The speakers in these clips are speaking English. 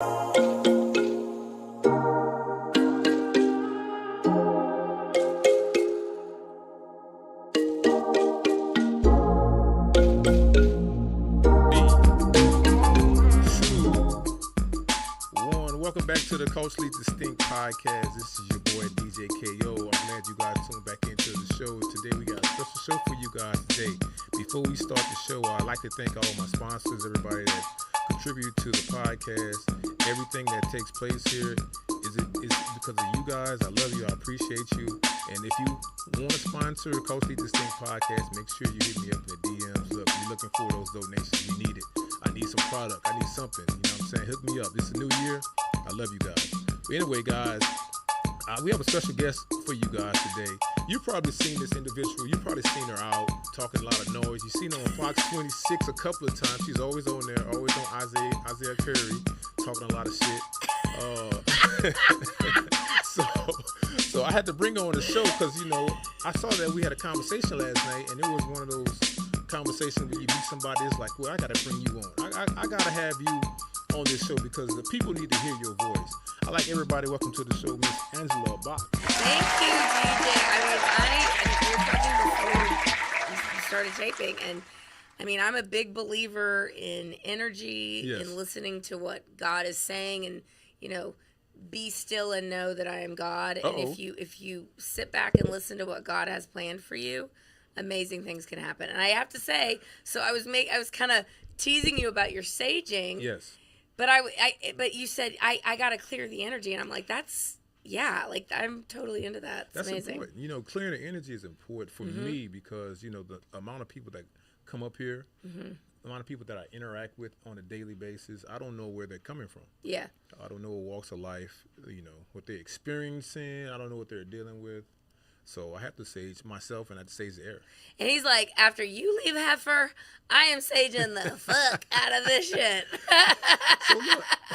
Welcome back to the Culturally Distinct Podcast. This is your boy DJ KO. I'm glad you guys tuned back into the show. Today we got a special show for you guys today. Before we start the show, I'd like to thank all my sponsors, everybody that contribute to the podcast. Everything that takes place here is because of you guys. I love you. I appreciate you. And if you want to sponsor the Culturally Distinct Podcast, make sure you hit me up in the DMs. Look, you're looking for those donations. We need it. I need some product. I need something. You know what I'm saying? Hook me up. This is a new year. I love you guys. But anyway, guys, we have a special guest for you guys today. You've probably seen this individual. You've probably seen her out talking a lot of noise. You've seen her on Fox 26 a couple of times. She's always on there, always on Isaiah Curry, talking a lot of shit. So I had to bring her on the show because, you know, I saw that we had a conversation last night, and it was one of those conversations where you meet somebody, it's like, well, I got to bring you on. I got to have you on this show because the people need to hear your voice. I like everybody. Welcome to the show, Miss Angela Bach. Thank you, DJ. We were talking before you started taping, and I mean, I'm a big believer in energy, Yes. in listening to what God is saying, and you know, be still and know that I am God. Uh-oh. And if you sit back and listen to what God has planned for you, amazing things can happen. And I have to say, so I was kind of teasing you about your saging. Yes. But you said I gotta clear the energy, and I'm like, like I'm totally into that. It's That's amazing. important. You know, clearing the energy is important for me because, you know, the amount of people that come up here, the amount of people that I interact with on a daily basis, I don't know where they're coming from. Yeah. I don't know what walks of life, you know, what they're experiencing. I don't know what they're dealing with. So I have to sage myself, and I have to sage the air. And he's like, after you leave Heifer, I am saging the fuck out of this shit.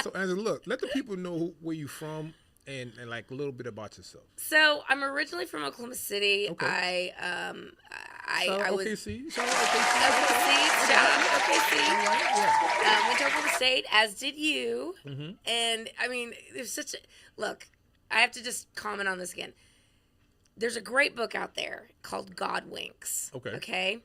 So Angela, look, let the people know where you from and like a little bit about yourself. So I'm originally from Oklahoma City. Okay. I was OKC. Shout out to OKC. Yeah. Went to Oklahoma State, as did you. Mm-hmm. And I mean, there's such a look. I have to just comment on this again. There's a great book out there called God Winks. Okay.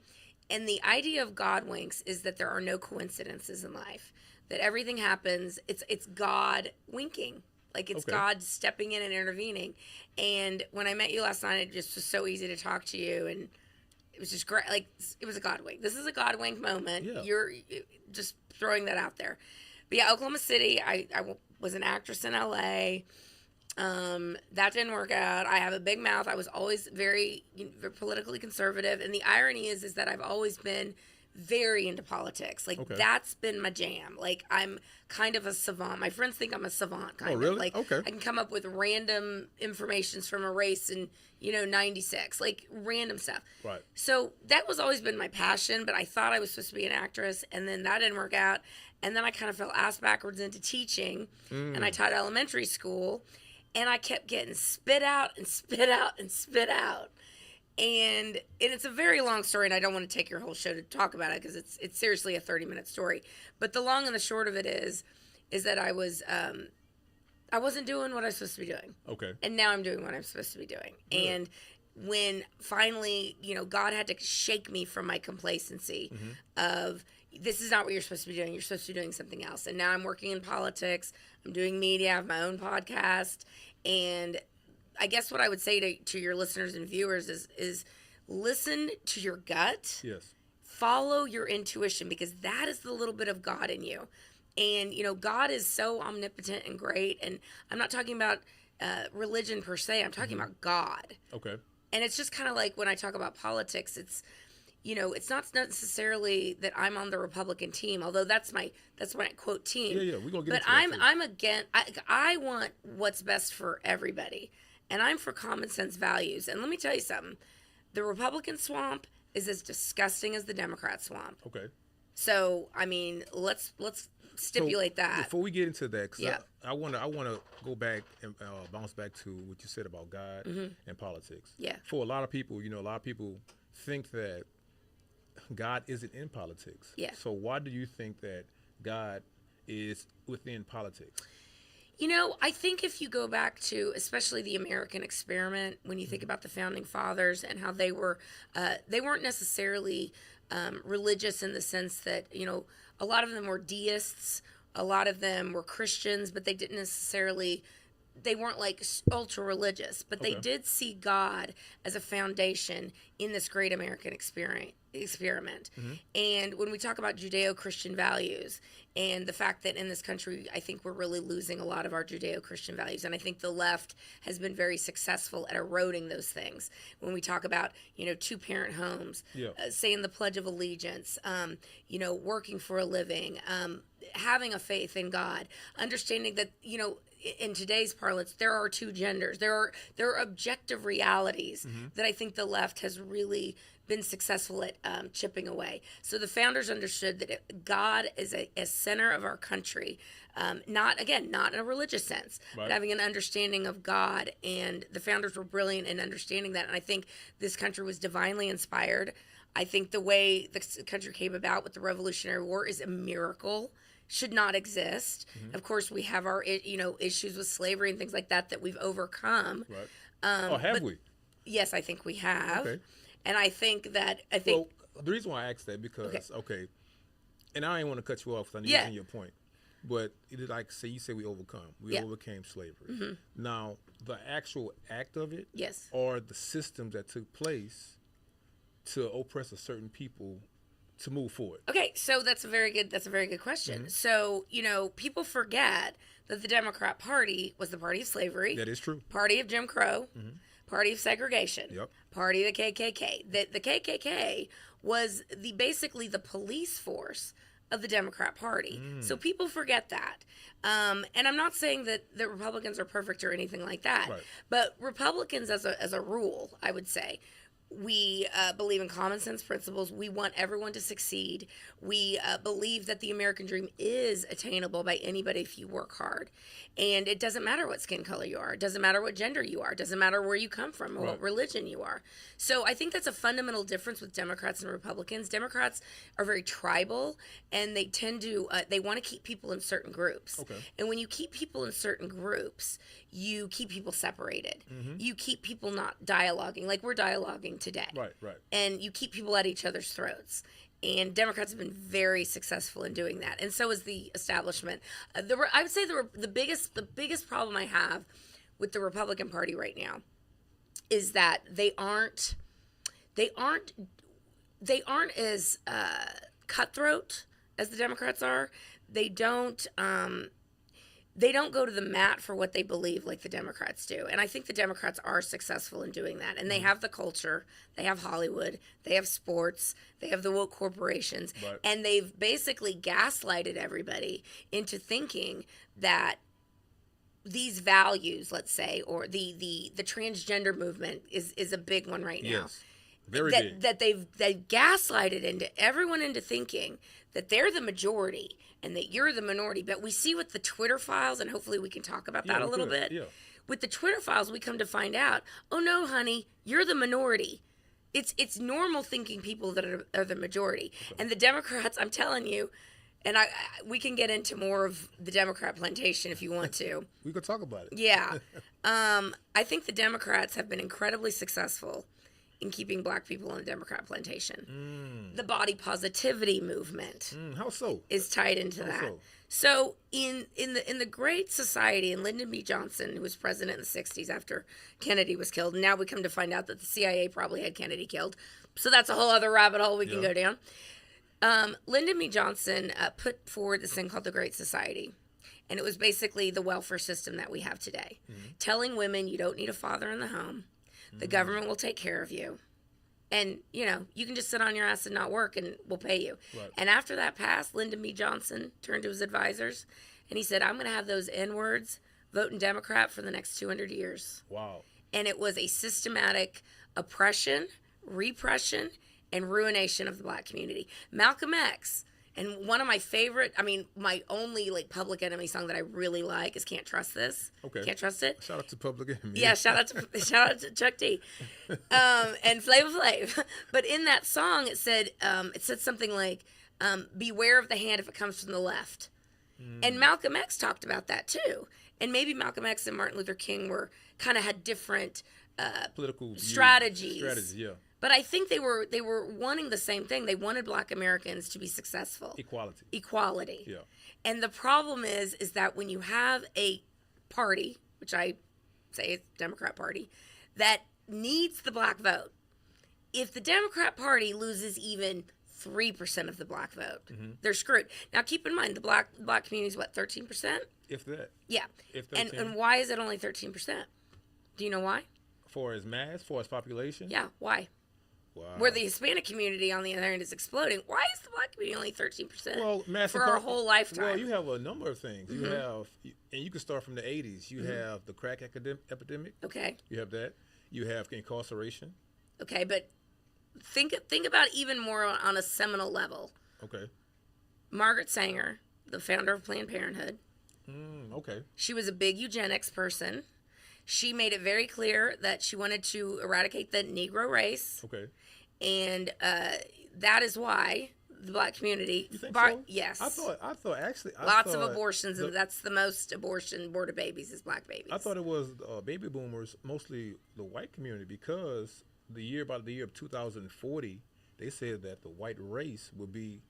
And the idea of God Winks is that there are no coincidences in life. That everything happens. It's God winking. Like it's God stepping in and intervening. And when I met you last night, it just was so easy to talk to you, and it was just great. Like it was a God wink. This is a God wink moment. Yeah. You're just throwing that out there. But yeah, Oklahoma City. I was an actress in LA. That didn't work out. I have a big mouth. I was always very politically conservative. And the irony is that I've always been very into politics. Like that's been my jam. Like I'm kind of a savant. My friends think I'm a savant kind of. Really? Like I can come up with random informations from a race in, 96, like random stuff. Right. So that was always been my passion, but I thought I was supposed to be an actress, and then that didn't work out. And then I kind of fell ass backwards into teaching, and I taught elementary school. And I kept getting spit out and spit out and spit out. And it's a very long story, and I don't want to take your whole show to talk about it because it's seriously a 30-minute story. But the long and the short of it is that I wasn't doing what I was supposed to be doing. Okay. And now I'm doing what I'm supposed to be doing. Good. And when finally, God had to shake me from my complacency of this is not what you're supposed to be doing. You're supposed to be doing something else. And now I'm working in politics. I'm doing media. I have my own podcast. And I guess what I would say to your listeners and viewers is listen to your gut. Yes. Follow your intuition, because that is the little bit of God in you. And, God is so omnipotent and great. And I'm not talking about religion per se. I'm talking about God. Okay. And it's just kind of like when I talk about politics, it's not necessarily that I'm on the Republican team, although that's my quote team. Yeah, we're gonna get but into that. I'm against. I want what's best for everybody, and I'm for common sense values. And let me tell you something: the Republican swamp is as disgusting as the Democrat swamp. Okay. So I mean, let's stipulate that before we get into that. Cause yeah. I want to go back and bounce back to what you said about God and politics. Yeah. For a lot of people, a lot of people think that God isn't in politics. Yeah. So why do you think that God is within politics? I think if you go back to especially the American experiment, when you think about the founding fathers and how they weren't necessarily religious in the sense that, a lot of them were deists, a lot of them were Christians, but they weren't like ultra religious, but they did see God as a foundation in this great American experiment. And when we talk about Judeo-Christian values and the fact that in this country, I think we're really losing a lot of our Judeo-Christian values. And I think the left has been very successful at eroding those things. When we talk about, two-parent homes, saying the Pledge of Allegiance, working for a living, having a faith in God, understanding that, in today's parlance, there are two genders. There are objective realities that I think the left has really been successful at chipping away. So the founders understood that God is a center of our country, not in a religious sense, but having an understanding of God. And the founders were brilliant in understanding that. And I think this country was divinely inspired. I think the way the country came about with the Revolutionary War is a miracle. Should not exist. Of course, we have our issues with slavery and things like that we've overcome. Right. Have we? Yes, I think we have. Okay. And I think the reason why I asked that because and I didn't want to cut you off because I know you're getting your point, but it is like you say we overcame slavery. Now the actual act of it, or the systems that took place to oppress a certain people to move forward. Okay, so that's a very good question. So, people forget that the Democrat Party was the party of slavery. That is true. Party of Jim Crow. Party of segregation. Party of the KKK. The KKK was basically the police force of the Democrat Party. So people forget that. And I'm not saying that the Republicans are perfect or anything like that. Right. But Republicans as a rule, I would say, we believe in common sense principles. We want everyone to succeed. We believe that the American dream is attainable by anybody if you work hard. And it doesn't matter what skin color you are. It doesn't matter what gender you are. It doesn't matter where you come from or what religion you are. So I think that's a fundamental difference with Democrats and Republicans. Democrats are very tribal, and they tend to, they want to keep people in certain groups. And when you keep people in certain groups, you keep people separated. You keep people not dialoguing like we're dialoguing today. Right. And you keep people at each other's throats. And Democrats have been very successful in doing that, and so is the establishment. I would say the biggest problem I have with the Republican Party right now is that they aren't as cutthroat as the Democrats are. They don't go to the mat for what they believe like the Democrats do. And I think the Democrats are successful in doing that. And they have the culture, they have Hollywood, they have sports, they have the woke corporations. And they've basically gaslighted everybody into thinking that these values, let's say, or the transgender movement is a big one right now. Yes. Very big. That they've gaslighted everyone into thinking that they're the majority and that you're the minority. But we see with the Twitter files, and hopefully we can talk about that a little bit. Yeah. With the Twitter files, we come to find out, oh no, honey, you're the minority. It's normal thinking people that are the majority. And the Democrats, I'm telling you, and we can get into more of the Democrat Plantation if you want to. We could talk about it. Yeah. I think the Democrats have been incredibly successul in keeping black people on the Democrat Plantation. The body positivity movement how so? Is tied into that. So in the Great Society, and Lyndon B. Johnson, who was president in the 60s after Kennedy was killed, and now we come to find out that the CIA probably had Kennedy killed. So that's a whole other rabbit hole we can go down. Lyndon B. Johnson put forward this thing called the Great Society. And it was basically the welfare system that we have today. Telling women you don't need a father in the home. The government will take care of you. And, you can just sit on your ass and not work and we'll pay you. Right. And after that passed, Lyndon B. Johnson turned to his advisors and he said, I'm going to have those N-words voting Democrat for the next 200 years. Wow. And it was a systematic oppression, repression, and ruination of the black community. Malcolm X. And one of my favorite, my only Public Enemy song that I really like is "Can't Trust This." Okay, can't trust it. Shout out to Public Enemy. Yeah, shout out to Chuck D, and Flavor Flav. But in that song, it said something like, "Beware of the hand if it comes from the left." And Malcolm X talked about that too. And maybe Malcolm X and Martin Luther King were kind of had different political strategies. Yeah. But I think they were wanting the same thing. They wanted Black Americans to be successful. Equality. Yeah. And the problem is that when you have a party, which I say is Democrat Party, that needs the black vote, if the Democrat Party loses even 3% of the black vote, they're screwed. Now, keep in mind, the black community is what, 13%? If that. Yeah. If and why is it only 13%? Do you know why? For as mass, for as population? Yeah, why? Wow. Where the Hispanic community, on the other hand, is exploding. Why is the black community only 13%? Well, for our whole lifetime. Well, you have a number of things. You have, and you can start from the 80s. You have the crack epidemic. Okay. You have that. You have incarceration. Okay, but think about even more on a seminal level. Okay. Margaret Sanger, the founder of Planned Parenthood. Okay. She was a big eugenics person. She made it very clear that she wanted to eradicate the Negro race. Okay. And that is why the black community. You think so? Yes. I thought actually. Lots of abortions, and that's the most aborted babies is black babies. I thought it was baby boomers, mostly the white community, because by the year of 2040, they said that the white race would be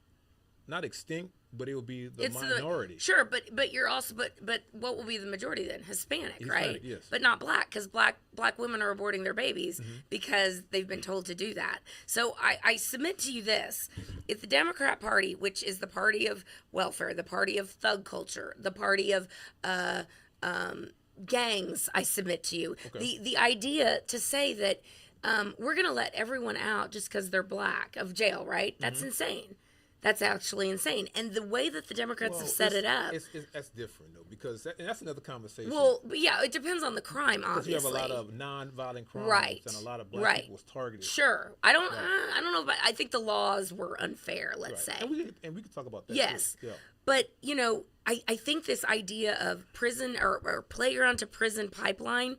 not extinct, but it will be the minority. Sure, but you're also but what will be the majority then? Hispanic, right? Yes. But not black, because black women are aborting their babies because they've been told to do that. So I submit to you this: if the Democrat Party, which is the party of welfare, the party of thug culture, the party of gangs, I submit to you the idea to say that we're going to let everyone out just because they're black of jail, right? That's insane. That's actually insane. And the way that the Democrats have set it up. That's different, though, because that's another conversation. Well, yeah, it depends on the crime, obviously. Because you have a lot of non-violent crimes, right, and a lot of black people was targeted. Sure. I don't know, but I think the laws were unfair, let's say. And we can talk about that, yes. too. Yeah. But, I think this idea of prison or playground to prison pipeline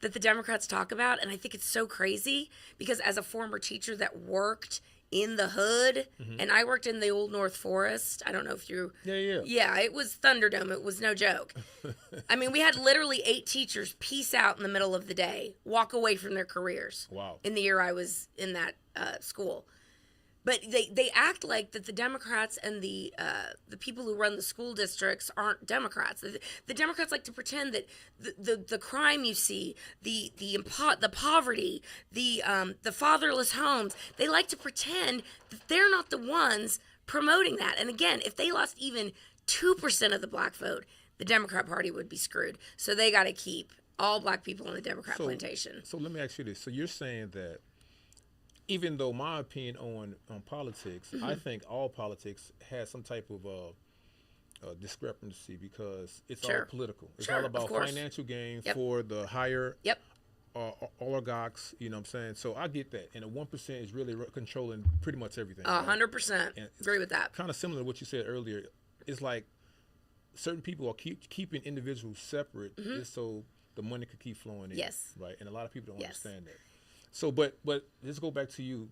that the Democrats talk about, and I think it's so crazy because as a former teacher that worked in the hood, and I worked in the Old North Forest. I don't know if you... Yeah, it was Thunderdome. It was no joke. I mean, we had literally 8 teachers peace out in the middle of the day, walk away from their careers. Wow. In the year I was in that school. But they act like that the Democrats and the people who run the school districts aren't Democrats. The Democrats like to pretend that the crime you see, the poverty, the fatherless homes, they like to pretend that they're not the ones promoting that. And again, if they lost even 2% of the black vote, the Democrat Party would be screwed. So they got to keep all black people in the Democrat plantation. So let me ask you this. So you're saying that even though my opinion on politics, I think all politics has some type of discrepancy because it's all political. It's all about financial gain for the higher oligarchs, you know what I'm saying? So I get that. And the 1% is really controlling pretty much everything. 100%. Agree with that. Kind of similar to what you said earlier. It's like certain people are keeping individuals separate just so the money could keep flowing in. Yes. Right? And a lot of people don't understand that. So, but let's go back to you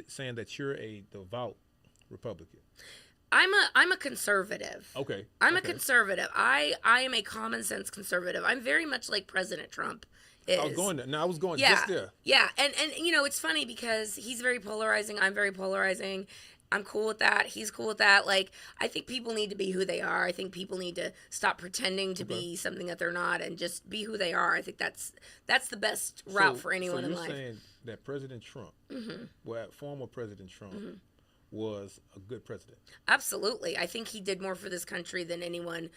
saying that you're a devout Republican. I'm a conservative. Okay. I'm a conservative. I am a common sense conservative. I'm very much like President Trump is. I was going just there. Yeah, and it's funny because he's very polarizing. I'm very polarizing. I'm cool with that. He's cool with that. Like, I think people need to be who they are. I think people need to stop pretending to be something that they're not and just be who they are. I think that's the best route for anyone in life. So you're saying that President Trump, former President Trump, was a good president? Absolutely. I think he did more for this country than anyone,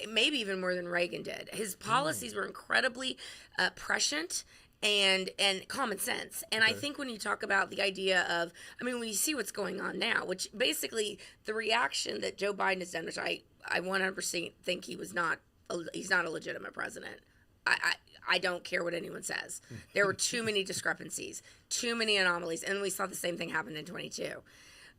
maybe even more than Reagan did. His policies were incredibly prescient and common sense. And I think when you talk about the idea of, when you see what's going on now, which basically the reaction that Joe Biden has done, which I 100% think he's not a legitimate president. I don't care what anyone says. There were too many discrepancies, too many anomalies, and we saw the same thing happen in 22.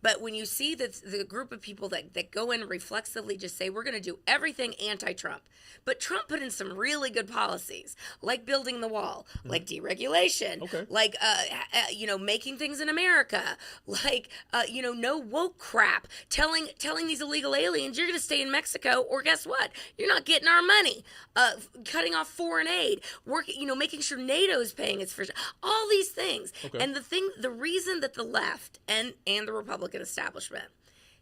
But when you see the group of people that go in reflexively just say, we're going to do everything anti-Trump. But Trump put in some really good policies, like building the wall, like deregulation, like, making things in America, like, no woke crap, telling these illegal aliens, you're going to stay in Mexico, or guess what? You're not getting our money, cutting off foreign aid, making sure NATO is paying its first, all these things. And the reason that the left and the Republican establishment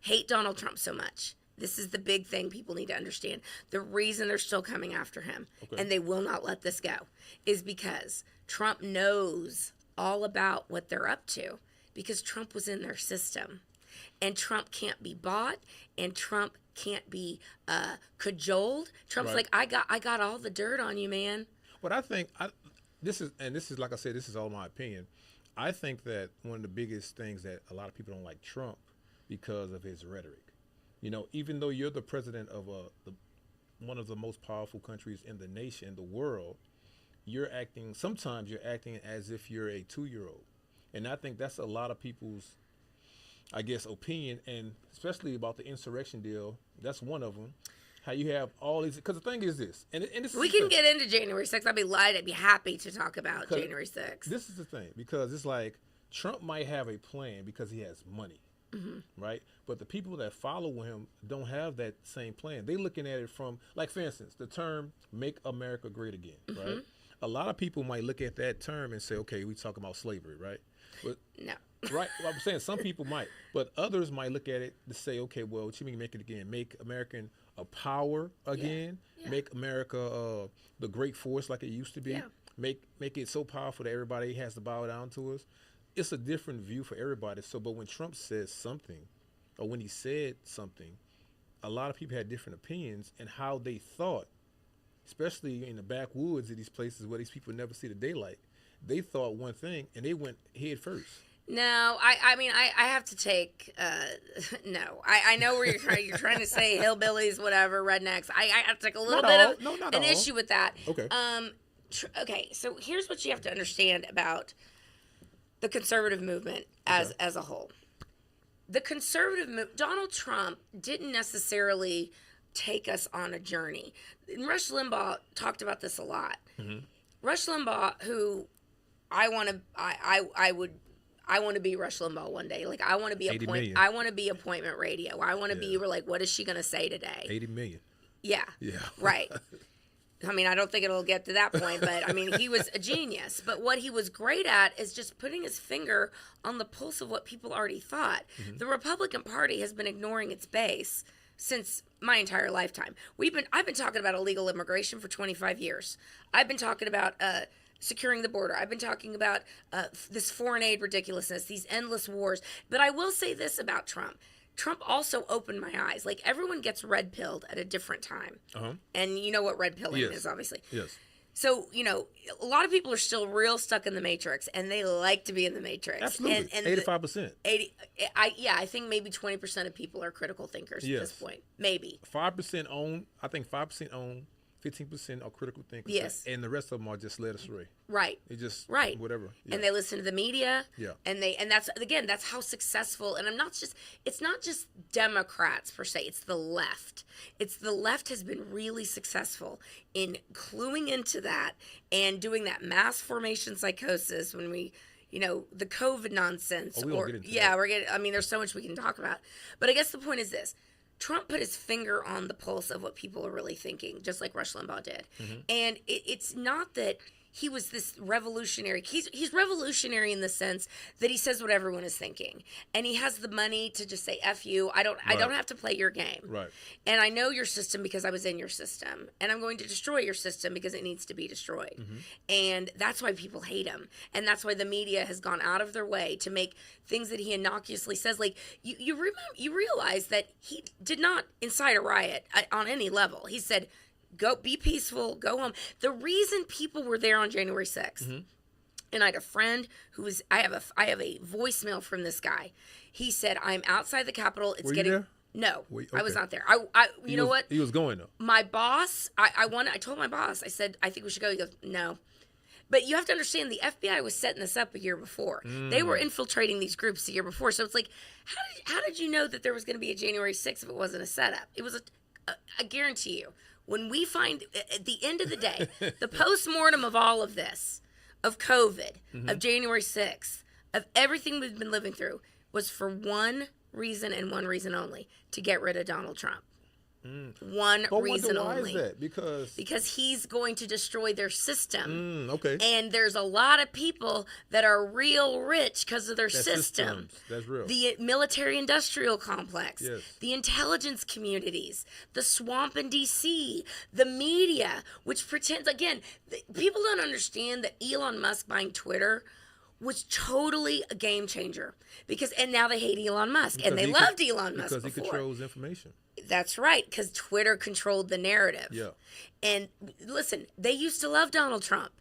hate Donald Trump so much, this is the big thing people need to understand. The reason they're still coming after him, and they will not let this go, is because Trump knows all about what they're up to, because Trump was in their system. And Trump can't be bought, and Trump can't be cajoled. Trump's like, I got all the dirt on you, man. But I think this is like I said, this is all my opinion. I think that one of the biggest things that a lot of people don't like Trump because of his rhetoric. Even though you're the president of one of the most powerful countries in the nation, the world, sometimes you're acting as if you're a 2-year-old. And I think that's a lot of people's, I guess, opinion, and especially about the insurrection deal. That's one of them. How you have all these, because the thing is this, and this we can get into January 6th. I'd be happy to talk about January 6th. This is the thing, because it's like Trump might have a plan because he has money, right? But the people that follow him don't have that same plan. They're looking at it from, like, for instance, the term "Make America Great Again," right? A lot of people might look at that term and say, okay, we talking about slavery, right? But, no. Right. Well, I'm saying some people might, but others might look at it to say, okay, well, what you mean make it again? Make American a power again? Yeah. Make America the great force like it used to be? Yeah. Make it so powerful that everybody has to bow down to us? It's a different view for everybody. So, but when Trump says something, or when he said something, a lot of people had different opinions and how they thought, especially in the backwoods of these places where these people never see the daylight. They thought one thing and they went head first. No, I have to take, no. I know where you're trying to say hillbillies, whatever, rednecks. I have to take a little bit of an issue with that. Okay. Okay, so here's what you have to understand about the conservative movement as a whole. The conservative Donald Trump didn't necessarily take us on a journey. And Rush Limbaugh talked about this a lot. Rush Limbaugh, who I want to be Rush Limbaugh one day. Like, I want to be appointment radio. I want to be like, what is she going to say today? 80 million. Yeah. Yeah. Right. I mean, I don't think it'll get to that point, but I mean, he was a genius. But what he was great at is just putting his finger on the pulse of what people already thought. The Republican Party has been ignoring its base since my entire lifetime. I've been talking about illegal immigration for 25 years. I've been talking about securing the border. I've been talking about this foreign aid ridiculousness, these endless wars. But I will say this about Trump. Trump also opened my eyes. Like, everyone gets red pilled at a different time. And you know what red pilling is, obviously. Yes. So, a lot of people are still real stuck in the Matrix, and they like to be in the Matrix. Absolutely. And 85%. I think maybe 20% of people are critical thinkers at this point. Maybe. 5% own, I think 5% own, 15% are critical thinkers. Yes. And the rest of them are just led astray. Right. They just whatever. Yeah. And they listen to the media. Yeah. And that's how successful, and it's not just Democrats per se, it's the left. The left has been really successful in cluing into that and doing that mass formation psychosis when we the COVID nonsense. There's so much we can talk about. But I guess the point is this. Trump put his finger on the pulse of what people are really thinking, just like Rush Limbaugh did. And it's not that he was this revolutionary. He's revolutionary in the sense that he says what everyone is thinking, and he has the money to just say "F you." I don't have to play your game. Right. And I know your system because I was in your system, and I'm going to destroy your system because it needs to be destroyed. And that's why people hate him, and that's why the media has gone out of their way to make things that he innocuously says. Like you realize that he did not incite a riot on any level. He said, go be peaceful, go home. The reason people were there on January 6th, and I had a friend I have a voicemail from this guy. He said, I'm outside the Capitol. It's were getting you there? No, okay. I was not there. You know what? He was going though. My boss, I told my boss, I said, I think we should go. He goes, no. But you have to understand the FBI was setting this up a year before. They were infiltrating these groups a year before. So it's like, how did you know that there was going to be a January 6th if it wasn't a setup? It was I guarantee you, when we find, at the end of the day, the postmortem of all of this, of COVID, of January 6th, of everything we've been living through, was for one reason and one reason only, to get rid of Donald Trump. One reason only. Why is that? Because he's going to destroy their system. Okay. And there's a lot of people that are real rich because of their system. That's real. The military-industrial complex, yes. The intelligence communities, the swamp in D.C., the media, which pretends, again, people don't understand that Elon Musk buying Twitter was totally a game changer. And now they hate Elon Musk. And they loved Elon Musk because he controls information. That's right, because Twitter controlled the narrative. Yeah. And listen, they used to love Donald Trump.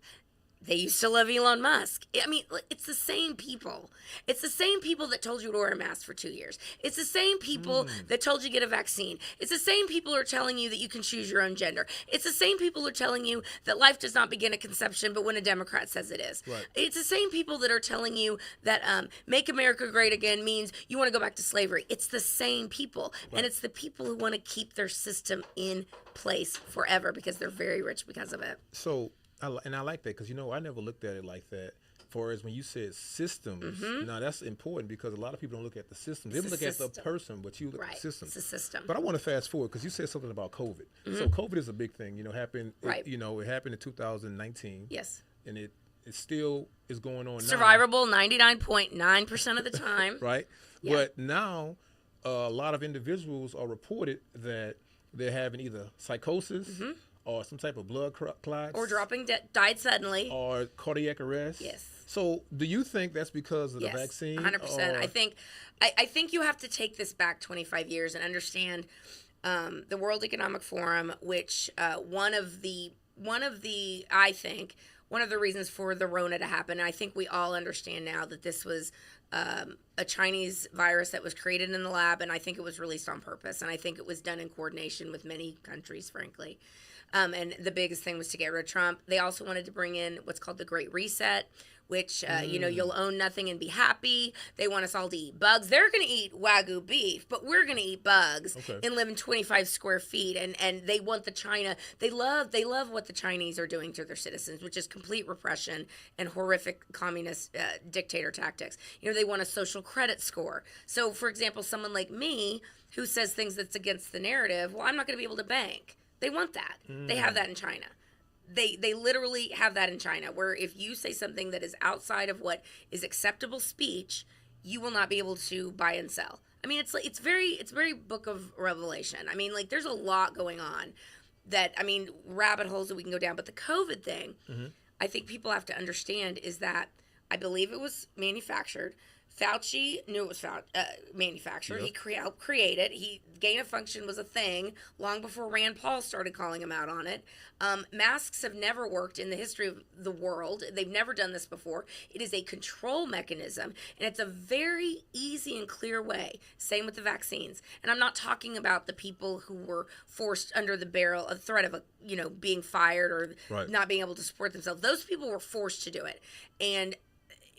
They used to love Elon Musk. I mean, it's the same people. It's the same people that told you to wear a mask for 2 years. It's the same people that told you to get a vaccine. It's the same people who are telling you that you can choose your own gender. It's the same people who are telling you that life does not begin at conception, but when a Democrat says it is. Right. It's the same people that are telling you that make America great again means you want to go back to slavery. It's the same people. Right. And it's the people who want to keep their system in place forever because they're very rich because of it. So, and I like that because, I never looked at it like that. For as when you said systems, now that's important because a lot of people don't look at the systems. They look at the person, but you look at the systems. It's a system. But I want to fast forward because you said something about COVID. So COVID is a big thing. Happened. Right. It happened in 2019. Yes. And it still is going on now. Survivable 99.9% of the time. Right. Yeah. But now a lot of individuals are reported that they're having either psychosis. Or some type of blood clots. Or died suddenly. Or cardiac arrest. Yes. So do you think that's because of the vaccine? 100%. I think you have to take this back 25 years and understand the World Economic Forum, which one of the reasons for the Rona to happen, and I think we all understand now that this was a Chinese virus that was created in the lab, and I think it was released on purpose, and I think it was done in coordination with many countries, frankly. And the biggest thing was to get rid of Trump. They also wanted to bring in what's called the Great Reset, which, you'll own nothing and be happy. They want us all to eat bugs. They're going to eat Wagyu beef, but we're going to eat bugs and live in 25 square feet. And they want they love what the Chinese are doing to their citizens, which is complete repression and horrific communist dictator tactics. They want a social credit score. So, for example, someone like me who says things that's against the narrative, well, I'm not going to be able to bank. They want that. They have that in China. They literally have that in China, where if you say something that is outside of what is acceptable speech, you will not be able to buy and sell. I mean, it's very Book of Revelation. I mean, like, there's a lot going on rabbit holes that we can go down. But the COVID thing, I think people have to understand is that I believe it was manufactured. Fauci knew it was manufactured. Yep. He helped create it. Gain of function was a thing long before Rand Paul started calling him out on it. Masks have never worked in the history of the world. They've never done this before. It is a control mechanism, and it's a very easy and clear way. Same with the vaccines. And I'm not talking about the people who were forced under the barrel of threat of being fired or not being able to support themselves. Those people were forced to do it. And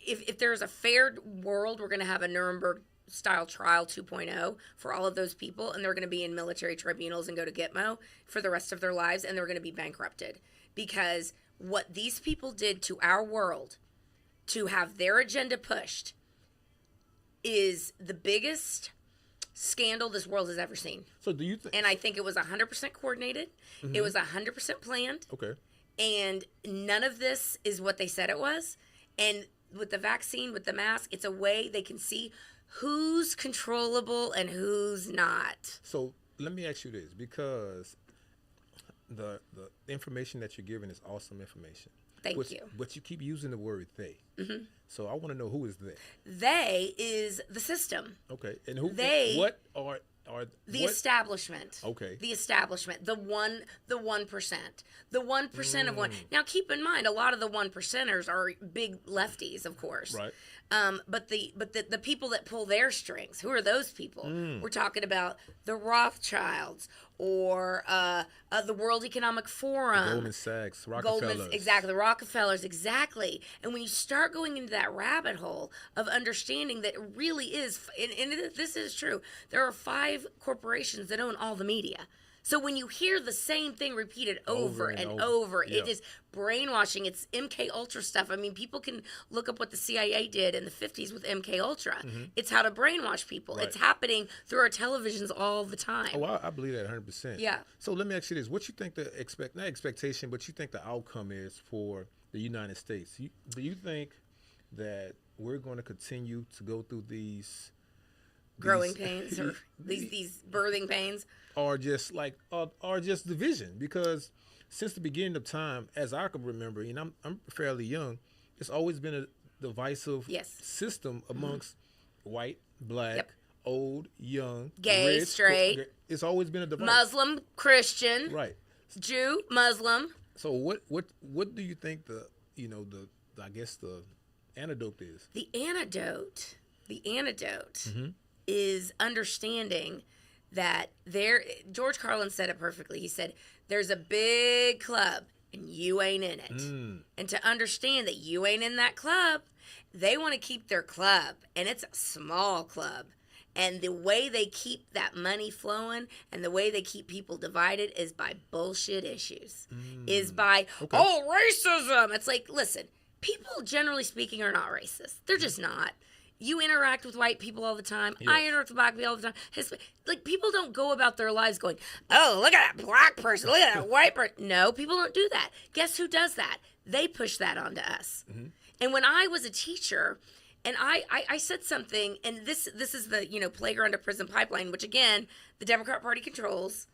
if there's a fair world, we're going to have a Nuremberg-style trial 2.0 for all of those people, and they're going to be in military tribunals and go to Gitmo for the rest of their lives, and they're going to be bankrupted. Because what these people did to our world to have their agenda pushed is the biggest scandal this world has ever seen. So do you think... And I think it was 100% coordinated. It was 100% planned. Okay. And none of this is what they said it was. And with the vaccine, with the mask, it's a way they can see who's controllable and who's not. So let me ask you this, because the information that you're giving is awesome information. Thank you. But you keep using the word they. So I want to know, who is they? They is the system. Okay. And who? They. What are the establishment. Okay. The establishment. The 1%. The 1% of one. Now keep in mind, a lot of the 1%ers are big lefties, of course. Right. But the people that pull their strings, who are those people? We're talking about the Rothschilds or the World Economic Forum. Goldman Sachs, Rockefellers. Exactly, the Rockefellers, exactly. And when you start going into that rabbit hole of understanding that it really is, and this is true, there are 5 corporations that own all the media. So when you hear the same thing repeated over and over, it is brainwashing. It's MK Ultra stuff. I mean, people can look up what the CIA did in the 50s with MK Ultra. It's how to brainwash people. Right. It's happening through our televisions all the time. Oh, I believe that 100%. Yeah. So let me ask you this: what you think not expectation, but you think the outcome is for the United States? Do you think that we're going to continue to go through these growing pains or these birthing pains? Or just division, because since the beginning of time, as I can remember, and I'm fairly young, it's always been a divisive system amongst white, black, old, young, gay, rich, straight. It's always been a device. Muslim, Christian, right? Jew, Muslim. So what do you think the antidote is? The antidote is understanding that George Carlin said it perfectly. He said, there's a big club and you ain't in it. And to understand that you ain't in that club, they want to keep their club, and it's a small club. And the way they keep that money flowing and the way they keep people divided is by bullshit issues. Is by, racism. It's like, listen, people generally speaking are not racist. They're just not. You interact with white people all the time. Yes. I interact with black people all the time. People don't go about their lives going, oh, look at that black person. Look at that white person. No, people don't do that. Guess who does that? They push that onto us. And when I was a teacher, and I said something, and this is the playground to prison pipeline, which again, the Democrat Party controls.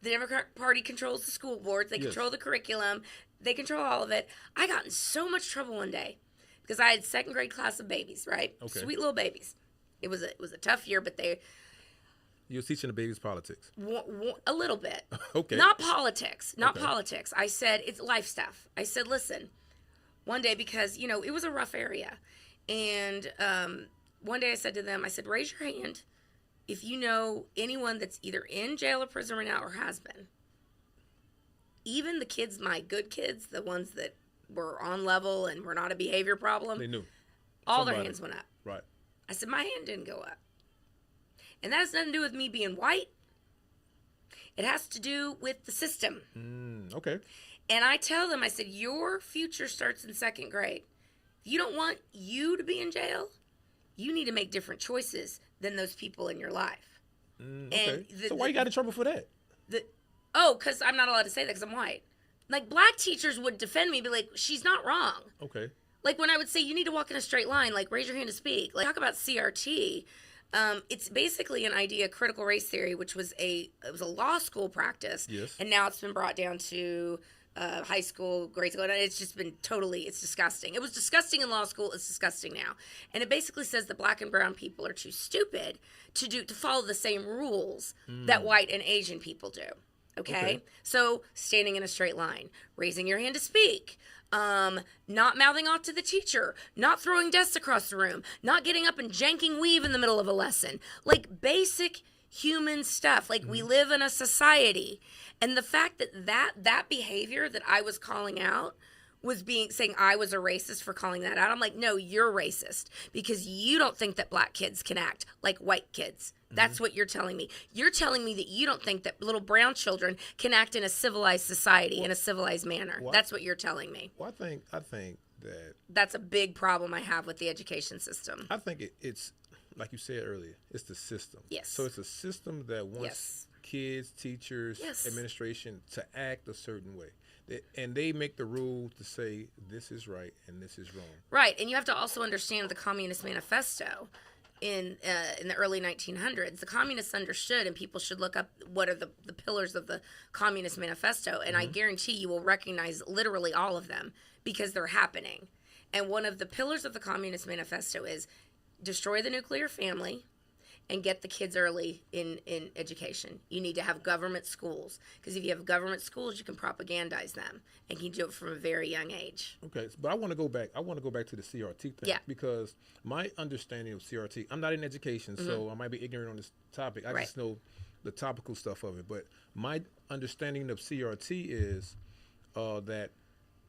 The Democrat Party controls the school boards. They control the curriculum. They control all of it. I got in so much trouble one day. Because I had 2nd grade class of babies, right? Okay. Sweet little babies. It was a tough year, but you were teaching the babies politics. A little bit. Okay. Not politics. Politics. I said it's life stuff. I said, listen, one day, because it was a rough area, and one day I said to them, I said, raise your hand if you know anyone that's either in jail or prison right now or has been. Even the kids, my good kids, the ones that were on level and were not a behavior problem. They knew. All their hands went up. Right. I said, my hand didn't go up. And that has nothing to do with me being white. It has to do with the system. Okay. And I tell them, I said, your future starts in 2nd grade. If you don't want you to be in jail, you need to make different choices than those people in your life. Okay. So why you got in trouble for that? Because I'm not allowed to say that because I'm white. Like, black teachers would defend me, be like, she's not wrong. Okay. Like, when I would say, you need to walk in a straight line, like, raise your hand to speak. Like, talk about CRT. It's basically an idea, critical race theory, which was a law school practice. Yes. And now it's been brought down to high school, grade school, and it's just been it's disgusting. It was disgusting in law school. It's disgusting now. And it basically says that black and brown people are too stupid to follow the same rules that white and Asian people do. Okay? So standing in a straight line, raising your hand to speak, not mouthing off to the teacher, not throwing desks across the room, not getting up and janking weave in the middle of a lesson. Like basic human stuff. Like we live in a society. And the fact that behavior that I was calling out was saying I was a racist for calling that out. I'm like, no, you're racist because you don't think that black kids can act like white kids. That's what you're telling me. You're telling me that you don't think that little brown children can act in a civilized society, in a civilized manner. That's what you're telling me. Well, I think that that's a big problem I have with the education system. I think it's like you said earlier. It's the system. Yes. So it's a system that wants kids, teachers, administration to act a certain way. And they make the rules to say this is right and this is wrong. Right, and you have to also understand the Communist Manifesto in the early 1900s. The communists understood, and people should look up what are the pillars of the Communist Manifesto, and I guarantee you will recognize literally all of them because they're happening. And one of the pillars of the Communist Manifesto is destroy the nuclear family and get the kids early in education. You need to have government schools because if you have government schools, you can propagandize them and you can do it from a very young age. Okay, but I want to go back. I want to go back to the CRT thing because my understanding of CRT. I'm not in education, so I might be ignorant on this topic. I just know the topical stuff of it. But my understanding of CRT is that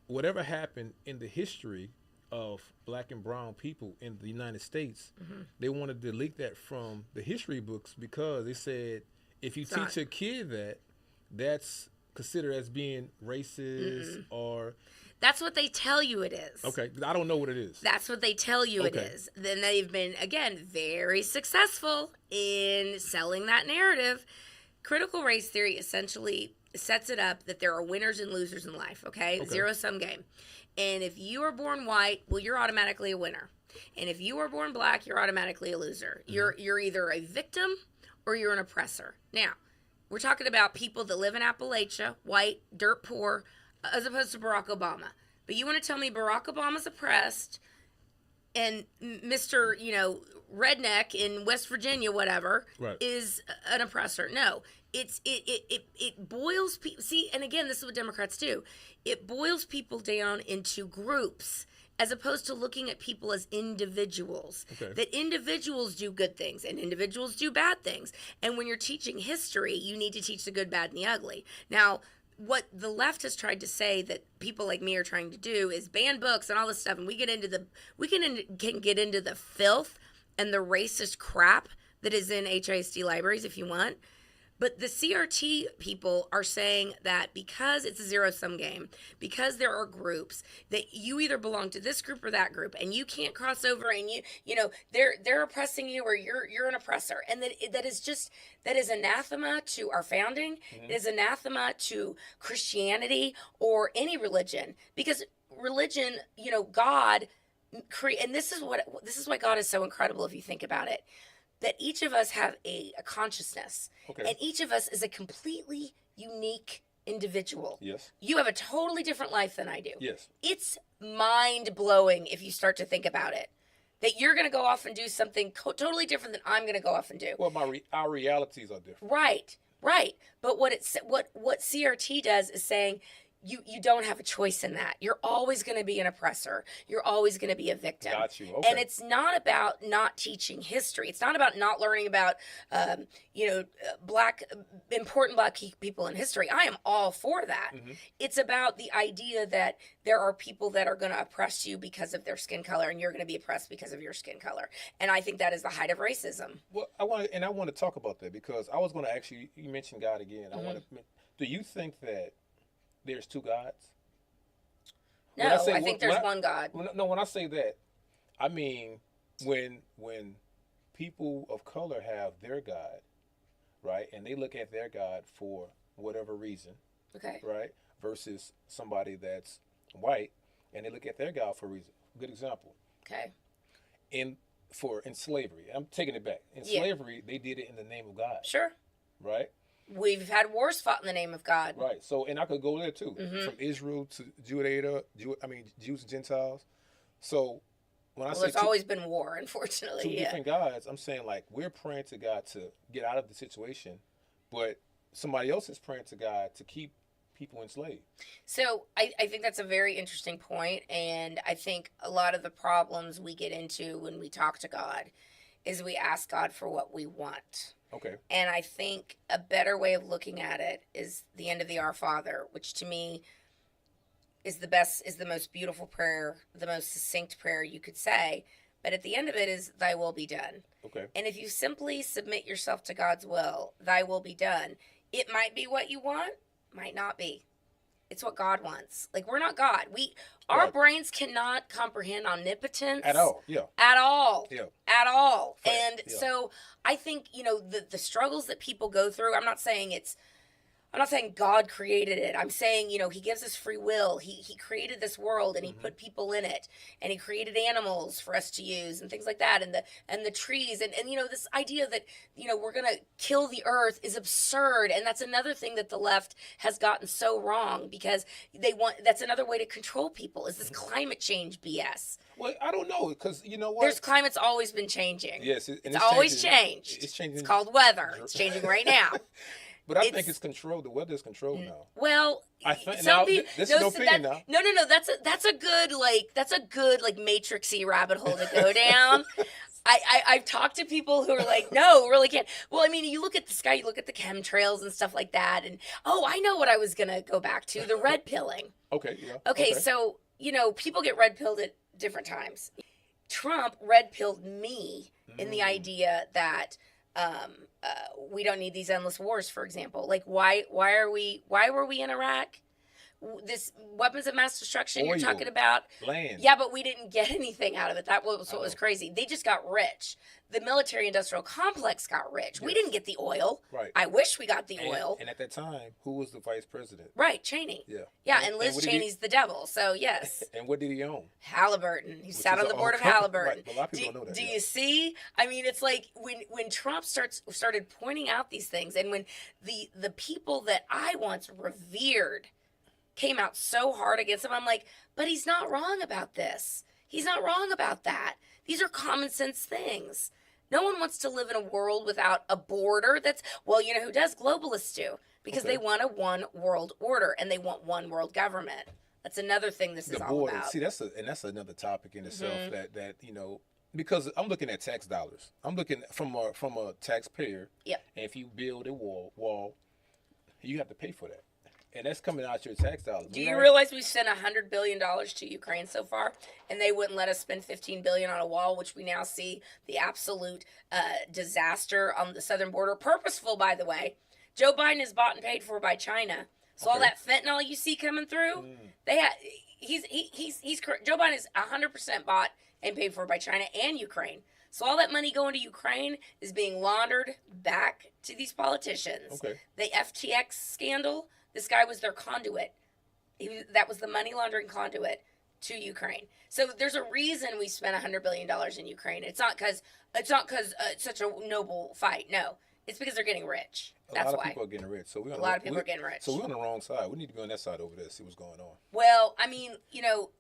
whatever happened in the history of black and brown people in the United States, they want to delete that from the history books because they said if you teach a kid that, that's considered as being racist or... That's what they tell you it is. Okay, I don't know what it is. That's what they tell you it is. Then they've been, again, very successful in selling that narrative. Critical race theory essentially sets it up that there are winners and losers in life, okay? Zero-sum game. And if you are born white, well, you're automatically a winner. And if you are born black, you're automatically a loser. You're either a victim or you're an oppressor. Now, we're talking about people that live in Appalachia, white, dirt poor, as opposed to Barack Obama. But you want to tell me Barack Obama's oppressed and Mr., redneck in West Virginia, whatever, is an oppressor? No. It boils people. See, and again, this is what Democrats do. It boils people down into groups as opposed to looking at people as individuals. That individuals do good things and individuals do bad things. And when you're teaching history, you need to teach the good, bad, and the ugly. Now, what the left has tried to say that people like me are trying to do is ban books and all this stuff, and we can get into the filth and the racist crap that is in HISD libraries if you want. But the CRT people are saying that because it's a zero-sum game, because there are groups, that you either belong to this group or that group, and you can't cross over, and they're oppressing you or you're an oppressor, and that is anathema to our founding. It is anathema to Christianity or any religion, because religion, God, and this is why God is so incredible if you think about it. That each of us have a consciousness, and each of us is a completely unique individual. Yes. You have a totally different life than I do. Yes. It's mind-blowing if you start to think about it, that you're going to go off and do something totally different than I'm going to go off and do. Well, our realities are different. Right. But what CRT does is saying, you don't have a choice in that. You're always going to be an oppressor. You're always going to be a victim. Got you. Okay. And it's not about not teaching history. It's not about not learning about, important black people in history. I am all for that. It's about the idea that there are people that are going to oppress you because of their skin color, and you're going to be oppressed because of your skin color. And I think that is the height of racism. Well, I want to talk about that because I was going to ask you. You mentioned God again. Do you think that there's two gods? No, I think there's one God. No, when I say that, I mean when people of color have their God, right, and they look at their God for whatever reason, right, versus somebody that's white and they look at their God for a reason. Good example. In slavery, I'm taking it back. In slavery, they did it in the name of God. Sure. Right. We've had wars fought in the name of God. Right. So, and I could go there too, from Israel to Jews and Gentiles. So, when I say there's always been war, unfortunately. Two different gods. I'm saying we're praying to God to get out of the situation, but somebody else is praying to God to keep people enslaved. So, I think that's a very interesting point, and I think a lot of the problems we get into when we talk to God is we ask God for what we want. And I think a better way of looking at it is the end of the Our Father, which to me is the most beautiful prayer, the most succinct prayer you could say. But at the end of it is, thy will be done. And if you simply submit yourself to God's will, thy will be done. It might be what you want, might not be. It's what God wants. We're not God. Our brains cannot comprehend omnipotence. At all. At all. At all. Right. And so I think, the struggles that people go through, I'm not saying God created it. I'm saying, he gives us free will. He created this world and he put people in it, and he created animals for us to use and things like that, and the trees and this idea that we're going to kill the earth is absurd. And that's another thing that the left has gotten so wrong, because that's another way to control people, is this climate change BS. Well, I don't know, because you know what? Climate's always been changing. Yes, it's always changed. It's changing. It's called weather. It's changing right now. But I think it's controlled. The weather is controlled now. Well, I think now this is no opinion now. No. That's a good matrixy rabbit hole to go down. I've talked to people who are like, no, really can't. Well, I mean, you look at the sky, you look at the chemtrails and stuff like that, and I know what I was gonna go back to, the red pilling. Okay, yeah. Okay, so people get red pilled at different times. Trump red pilled me in the idea that we don't need these endless wars, for example. Like, why were we in Iraq? This weapons of mass destruction Oil, you're talking about, land. Yeah, but we didn't get anything out of it. That was what was crazy. They just got rich. The military-industrial complex got rich. Yes. We didn't get the oil. Right. I wish we got the oil. And at that time, who was the vice president? Right, Cheney. Yeah. Yeah, and Liz Cheney's the devil. So yes. And what did he own? Halliburton. He sat on the board of Halliburton. Right. A lot of people don't know that. Do you see? I mean, it's like when Trump started pointing out these things, and when the people that I once revered came out so hard against him, I'm like, but he's not wrong about this. He's not wrong about that. These are common sense things. No one wants to live in a world without a border that's, well, you know who does? Globalists do. Because they want a one world order and they want one world government. That's another thing this is all about. See, that's another topic in itself that because I'm looking at tax dollars. I'm looking from a taxpayer. Yep. And if you build a wall, you have to pay for that. And that's coming out your tax dollars. Do you realize we sent $100 billion to Ukraine so far, and they wouldn't let us spend $15 billion on a wall, which we now see the absolute disaster on the southern border. Purposeful, by the way. Joe Biden is bought and paid for by China. So all that fentanyl you see coming through, Joe Biden is 100% bought and paid for by China and Ukraine. So all that money going to Ukraine is being laundered back to these politicians. Okay. The FTX scandal. This guy was their conduit. That was the money laundering conduit to Ukraine. So there's a reason we spent $100 billion in Ukraine. It's not because it's such a noble fight. No, it's because they're getting rich. That's why. A lot of people are getting rich. So a lot of people are getting rich. So we're on the wrong side. We need to be on that side over there, see what's going on. Well, I mean,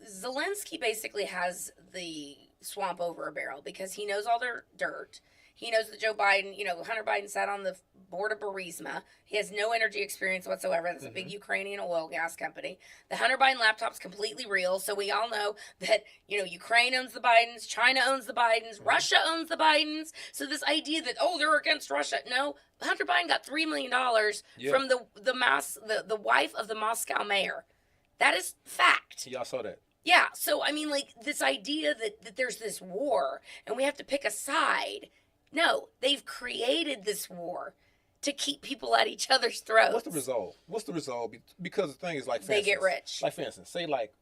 Zelensky basically has the swamp over a barrel because he knows all their dirt. He knows that Joe Biden, Hunter Biden sat on the board of Burisma. He has no energy experience whatsoever. That's a big Ukrainian oil gas company. The Hunter Biden laptop's completely real. So we all know that, Ukraine owns the Bidens, China owns the Bidens, Russia owns the Bidens. So this idea that, they're against Russia. No, Hunter Biden got $3 million from the wife of the Moscow mayor. That is fact. Y'all saw that. Yeah. So, I mean, like this idea that there's this war and we have to pick a side. No, they've created this war to keep people at each other's throats. What's the result? Because the thing is, like, for instance, they get rich. Like, for instance, say, like,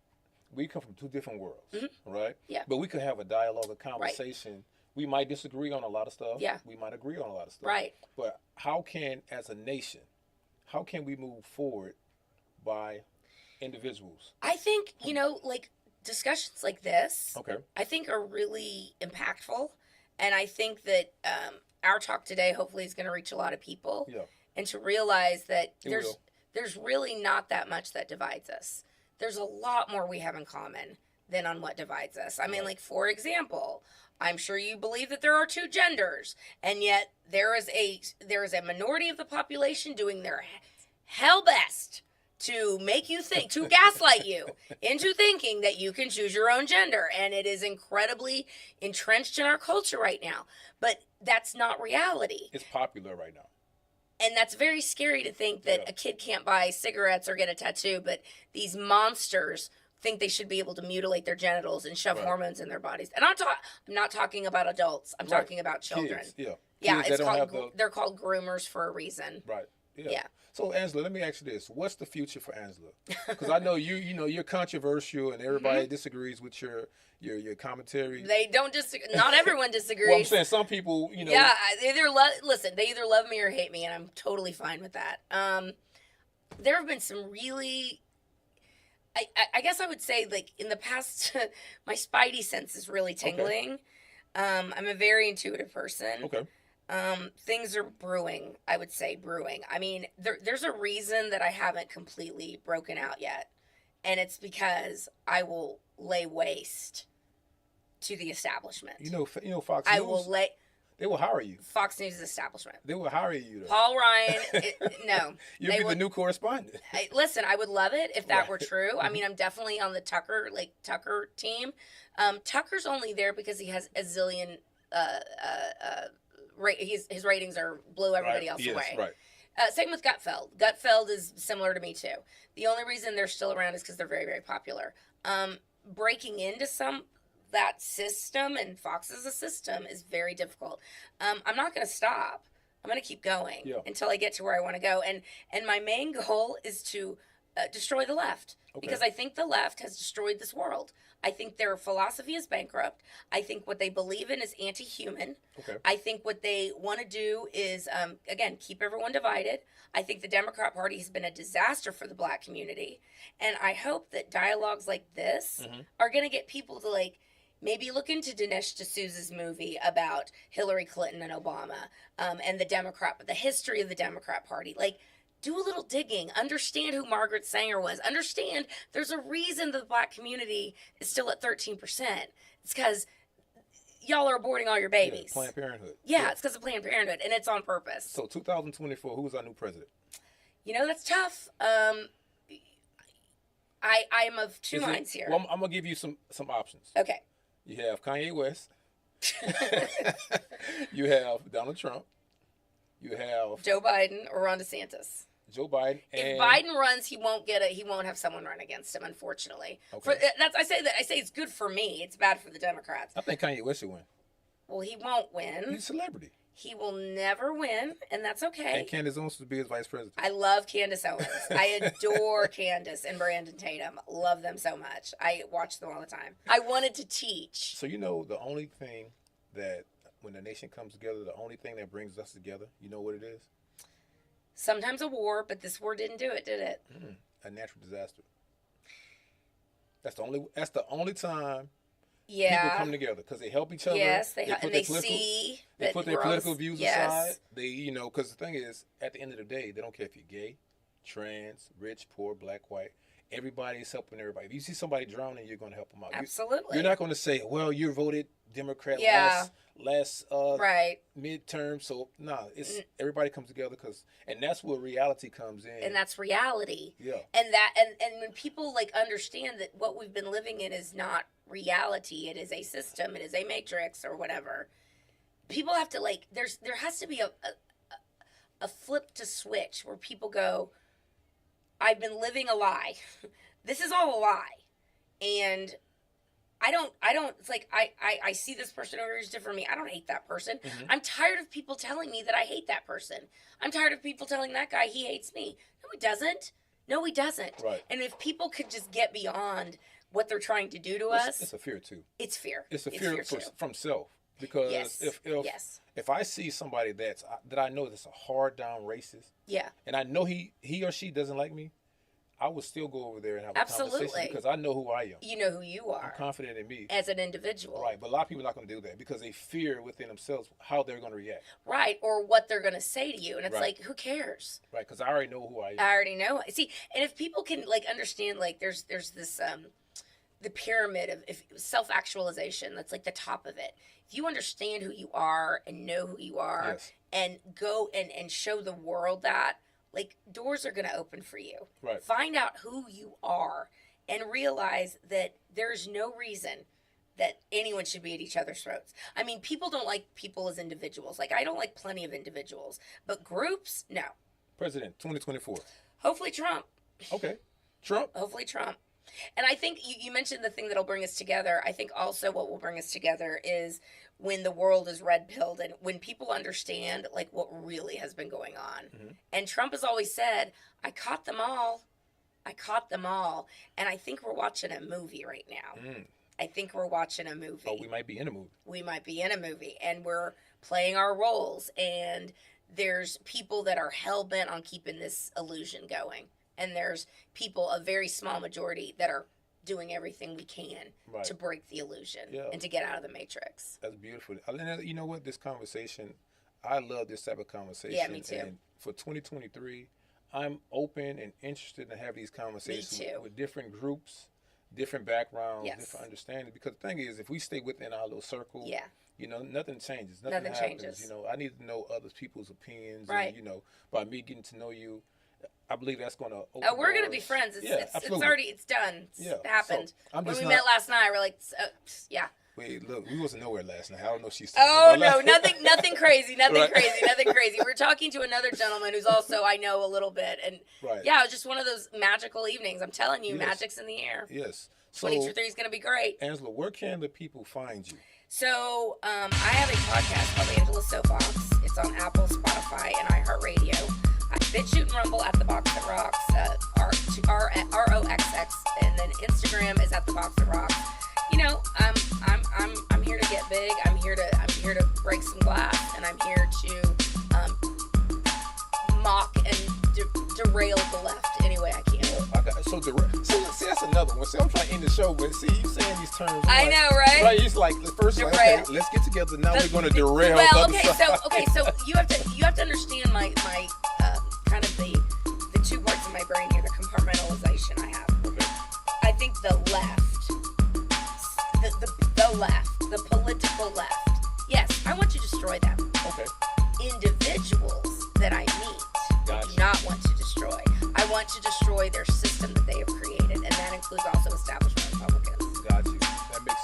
we come from two different worlds, right? Yeah. But we could have a dialogue, a conversation. Right. We might disagree on a lot of stuff. Yeah. We might agree on a lot of stuff. Right. But as a nation, how can we move forward by individuals? I think, like, discussions like this, okay, I think are really impactful. And I think that our talk today hopefully is going to reach a lot of people. Yeah. And to realize that there's really not that much that divides us. There's a lot more we have in common than on what divides us. I mean, like, for example, I'm sure you believe that there are two genders, and yet there is a minority of the population doing their hell best to make you think, to gaslight you into thinking that you can choose your own gender. And it is incredibly entrenched in our culture right now. But that's not reality. It's popular right now. And that's very scary to think that a kid can't buy cigarettes or get a tattoo, but these monsters think they should be able to mutilate their genitals and shove hormones in their bodies. And I'm not talking about adults. I'm talking about children. Kids, yeah. Yeah, they're called groomers for a reason. Right. Yeah. So, Angela, let me ask you this. What's the future for Angela? Because I know you're controversial and everybody disagrees with your commentary. They don't disagree. Not everyone disagrees. Well, I'm saying some people, Yeah, they either love me or hate me, and I'm totally fine with that. There have been some really, I guess I would say, like, in the past, my spidey sense is really tingling. Okay. I'm a very intuitive person. Okay. Things are brewing, I would say brewing. I mean, there's a reason that I haven't completely broken out yet. And it's because I will lay waste to the establishment. Fox News. They will hire you. Fox News establishment. They will hire you. Though. Paul Ryan, no. You'll be the new correspondent. Listen, I would love it if that were true. I mean, I'm definitely on the Tucker team. Tucker's only there because he has a zillion his ratings blew everybody else away. Right. Same with Gutfeld. Gutfeld is similar to me too. The only reason they're still around is because they're very, very popular. Breaking into that system, and Fox is a system, is very difficult. I'm not going to stop. I'm going to keep going until I get to where I want to go. And my main goal is to destroy the left, because I think the left has destroyed this world. I think their philosophy is bankrupt. I think what they believe in is anti-human. I think what they want to do is, again, keep everyone divided. I think the Democrat Party has been a disaster for the black community. And I hope that dialogues like this are going to get people to, like, maybe look into Dinesh D'Souza's movie about Hillary Clinton and Obama, and the history of the Democrat Party. Like, do a little digging. Understand who Margaret Sanger was. Understand there's a reason the black community is still at 13%. It's because y'all are aborting all your babies. Planned Parenthood. Yeah, it's because of Planned Parenthood, and it's on purpose. So 2024, who's our new president? That's tough. I am of two minds here. Well, I'm going to give you some options. Okay. You have Kanye West. You have Donald Trump. You have Joe Biden or Ron DeSantis. Joe Biden. If Biden runs, he won't have someone run against him, unfortunately. Okay. I say it's good for me. It's bad for the Democrats. I think Kanye West should win. Well, he won't win. He's a celebrity. He will never win, and that's okay. And Candace Owens to be his vice president. I love Candace Owens. I adore Candace and Brandon Tatum. Love them so much. I watch them all the time. I wanted to teach. So the only thing that, when the nation comes together, the only thing that brings us together, you know what it is? Sometimes a war, but this war didn't do it, did it? A natural disaster. That's the only time people come together, because they help each other. Yes, they put their political views aside. They, because the thing is, at the end of the day, they don't care if you're gay, trans, rich, poor, black, white. Everybody is helping everybody. If you see somebody drowning, you're going to help them out. Absolutely. You're not going to say, well, you voted Democrat last midterm. So, everybody comes together, and that's where reality comes in. And that's reality. Yeah. And when people understand that what we've been living in is not reality, it is a system, it is a matrix or whatever. People have to there has to be a flip to switch where people go, I've been living a lie. This is all a lie. And I don't, it's like, I see this person over here is different from me. I don't hate that person. I'm tired of people telling me that I hate that person. I'm tired of people telling that guy he hates me. No, he doesn't. No, he doesn't. Right. And if people could just get beyond what they're trying to do to us. It's a fear too. It's fear. It's a fear from self. Because if I see somebody that I know that's a hard down racist, and I know he or she doesn't like me, I would still go over there and have a conversation, because I know who I am. You know who you are. I'm confident in me as an individual. Right, but a lot of people are not going to do that because they fear within themselves how they're going to react. Right, or what they're going to say to you, and it's like, who cares? Right, because I already know who I am. I already know. See, and if people can understand, there's this the pyramid of self-actualization, that's the top of it. If you understand who you are and know who you are, and go and show the world that, doors are going to open for you. Right. Find out who you are and realize that there's no reason that anyone should be at each other's throats. I mean, people don't like people as individuals. I don't like plenty of individuals, but groups, no. President, 2024. Hopefully Trump. Okay. Trump? Hopefully Trump. And I think you mentioned the thing that'll bring us together. I think also what will bring us together is when the world is red-pilled and when people understand what really has been going on. And Trump has always said, I caught them all. I caught them all. And I think we're watching a movie right now. I think we're watching a movie. Oh, we might be in a movie. We might be in a movie. And we're playing our roles. And there's people that are hell-bent on keeping this illusion going. And there's people, a very small majority, that are doing everything we can to break the illusion and to get out of the matrix. That's beautiful. You know what? This conversation, I love this type of conversation. Yeah, me too. And for 2023, I'm open and interested to have these conversations with different groups, different backgrounds, different understanding. Because the thing is, if we stay within our little circle, nothing changes. Nothing happens. Changes. I need to know other people's opinions. Right. And, by me getting to know you, I believe that's going to open we're going to be friends. It's already, it's done. It's happened. So when we met last night, we're like, Wait, look, we wasn't nowhere last night. I don't know if she's. Oh no, nothing crazy, nothing crazy. We're talking to another gentleman who's also I know a little bit, and yeah, it was just one of those magical evenings. I'm telling you, magic's in the air. Yes. 2023 is going to be great. Angela, where can the people find you? So I have a podcast called Angela's Soapbox. It's on Apple, Spotify, and iHeartRadio. BitChute and Rumble at The Box That Rocks, ROXX, and then Instagram is at The Box That Rocks. You know, I'm here to get big. I'm here to break some glass, and I'm here to mock and derail the left any way I can. So see, that's another one. See, I'm trying to end the show, but see, you saying these terms. I know, right? Right, it's like the first, like, okay, let's get together. Now we're going to derail. Well, so you have to understand my kind of the two parts of my brain here, the compartmentalization I have. Okay. I think the left, the political left. Yes, I want to destroy them. Okay. Individuals that I meet, I do not want to destroy. I want to destroy their system that they have created, and that includes also establishment Republicans. Got you. That makes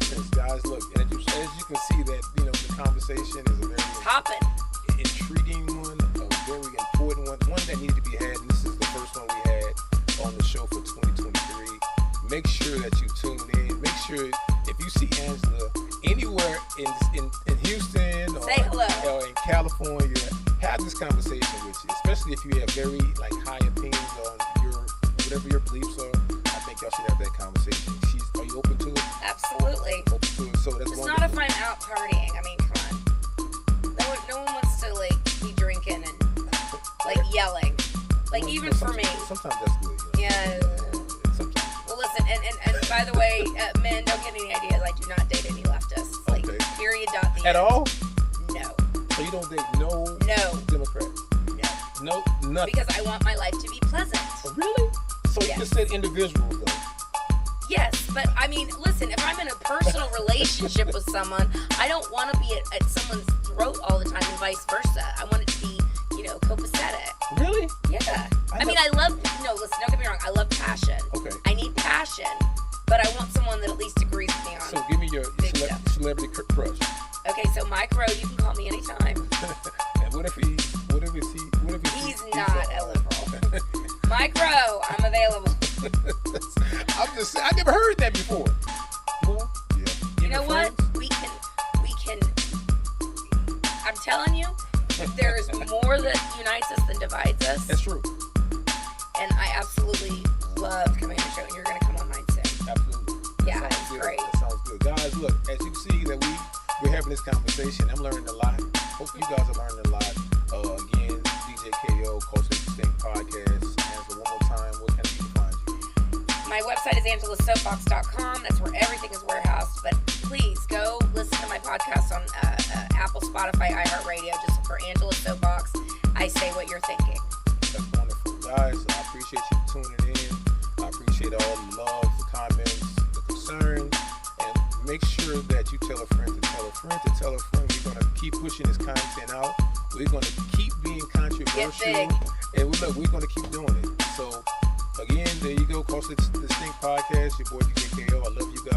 sense. Guys, look, as you can see that, you know, the conversation is a very intriguing one, a very important one that needed to be had, and this is the first one we had on the show for 2023. Make sure that you tune in. Make sure if you see Angela anywhere in Houston or in California, have this conversation with you, especially if you have very high opinions on whatever your beliefs are. I think y'all should have that conversation. Are you open to it? Absolutely. Open to it. So that's it's wonderful. Not if I'm out partying. I mean, come on. No one wants to be drinking and yelling. Even for me. Sometimes that's good. You know? Yeah. Sometimes. Well, listen, and by the way, men, don't get any ideas. I do not date any leftists. Period. At all? No. So you don't date no Democrats? No, nothing. Because I want my life to be pleasant. Oh, really? So you just said individuals, though. Yes, but I mean, listen, if I'm in a personal relationship with someone, I don't want to be at someone's throat all the time and vice versa. I want it to be, copacetic. Really? Yeah. Listen, don't get me wrong. I love passion. Okay. I need passion, but I want someone that at least agrees with me on. So give me your celebrity crush. Okay, so Mike Rowe, you can call me anytime. And what if he's not a liberal? Mike Rowe, I'm available. I'm just saying, I never heard that before. Well, yeah. You know what? We can. I'm telling you, there is more that unites us than divides us. That's true. And I absolutely love coming on the show, and you're going to come on mine soon. Absolutely. Yeah, it's great. That sounds good. Guys, look, as you see that we're having this conversation, I'm learning a lot. Hope you guys are learning a lot. Again, DJ KO, Culturally Distinct Podcast. Angela, one more time, where can people find you? My website is angelasoapbox.com. That's where everything is warehoused. But please go listen to my podcast on Apple, Spotify, iHeartRadio. Just for Angela's Soapbox. I say what you're thinking. That's wonderful. Guys, I appreciate you tuning in. I appreciate all the love, the comments, the concern. And make sure that you tell a friend to tell a friend to tell a friend. We're going to keep pushing this content out. We're going to keep being controversial. Get big. And we're going to keep doing it. So, again, there you go. Culturally Distinct Podcast. Your boy DJ KO. I love you guys.